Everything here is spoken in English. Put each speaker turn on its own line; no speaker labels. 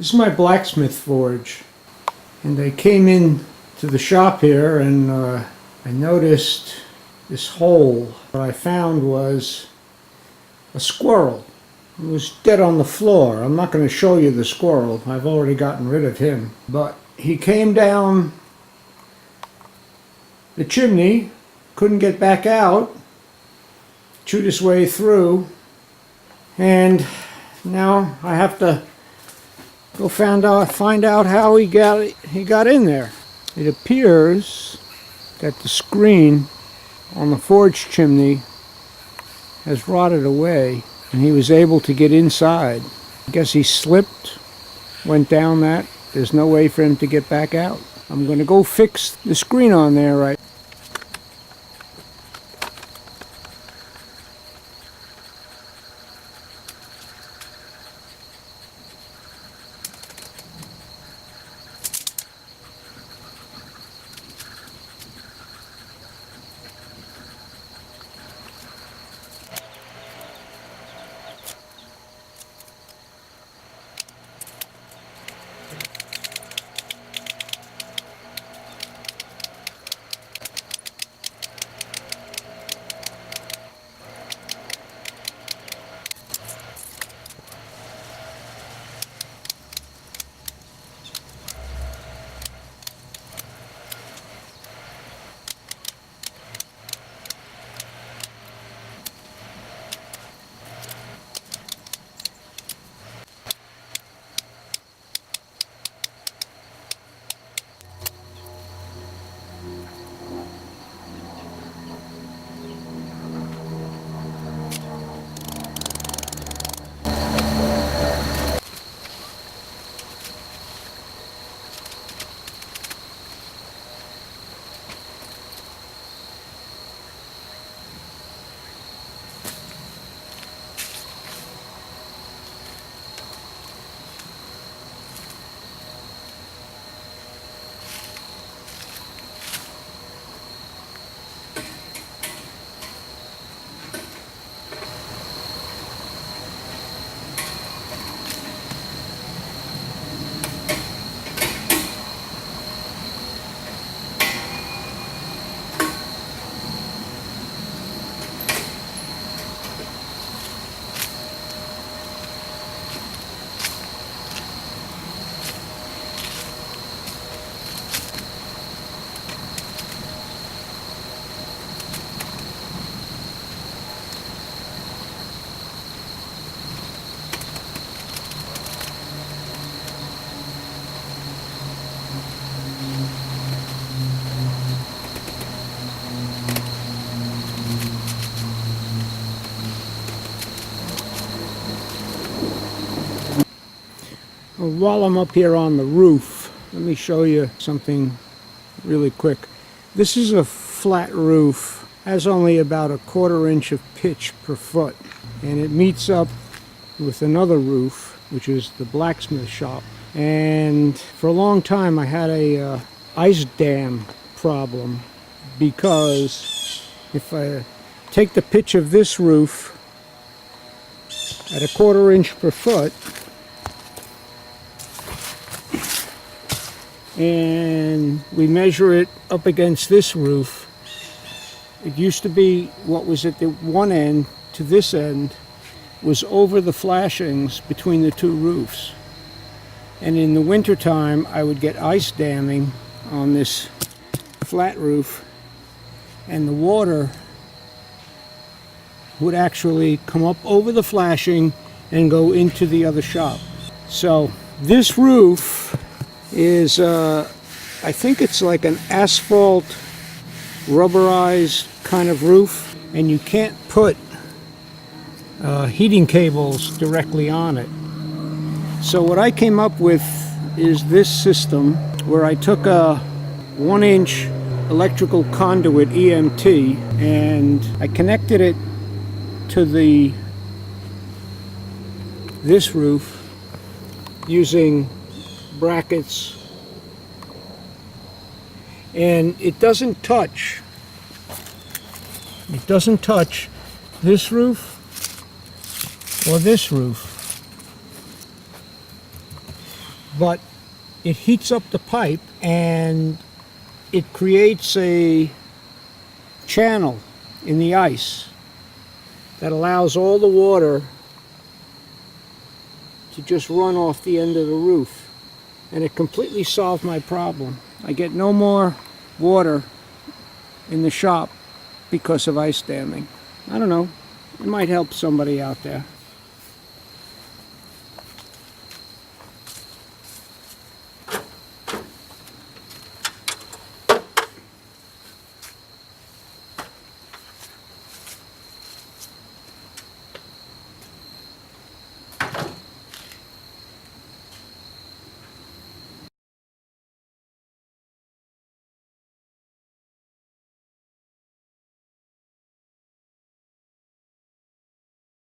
This is my blacksmith forge, and I came in to the shop here and I noticed this hole. What I found was a squirrel. It was dead on the floor. I'm not going to show you the squirrel. I've already gotten rid of him. But he came down the chimney, couldn't get back out, chewed his way through, and now I have to go find out how he got in there. It appears that the screen on the forge chimney has rotted away, and he was able to get inside. I guess he slipped, went down that. There's no way for him to get back out. I'm going to go fix the screen on there right. While I'm up here on the roof, let me show you something really quick. This is a flat roof, has only about a 1/4 inch of pitch per foot, and it meets up with another roof, which is the blacksmith shop. And for a long time I had a ice dam problem, because if I take the pitch of this roof at a 1/4 inch per foot and we measure it up against this roof, it used to be what was at the one end to this end was over the flashings between the two roofs. And in the winter time I would get ice damming on this flat roof, and the water would actually come up over the flashing and go into the other shop. So this roof is I think it's like an asphalt rubberized kind of roof, and you can't put heating cables directly on it. So what I came up with is this system, where I took a 1-inch electrical conduit EMT and I connected it to this roof using brackets, and it doesn't touch this roof or this roof. but it heats up the pipe and it creates a channel in the ice that allows all the water to just run off the end of the roof. And it completely solved my problem. I get no more water in the shop because of ice damming. I don't know, it might help somebody out there.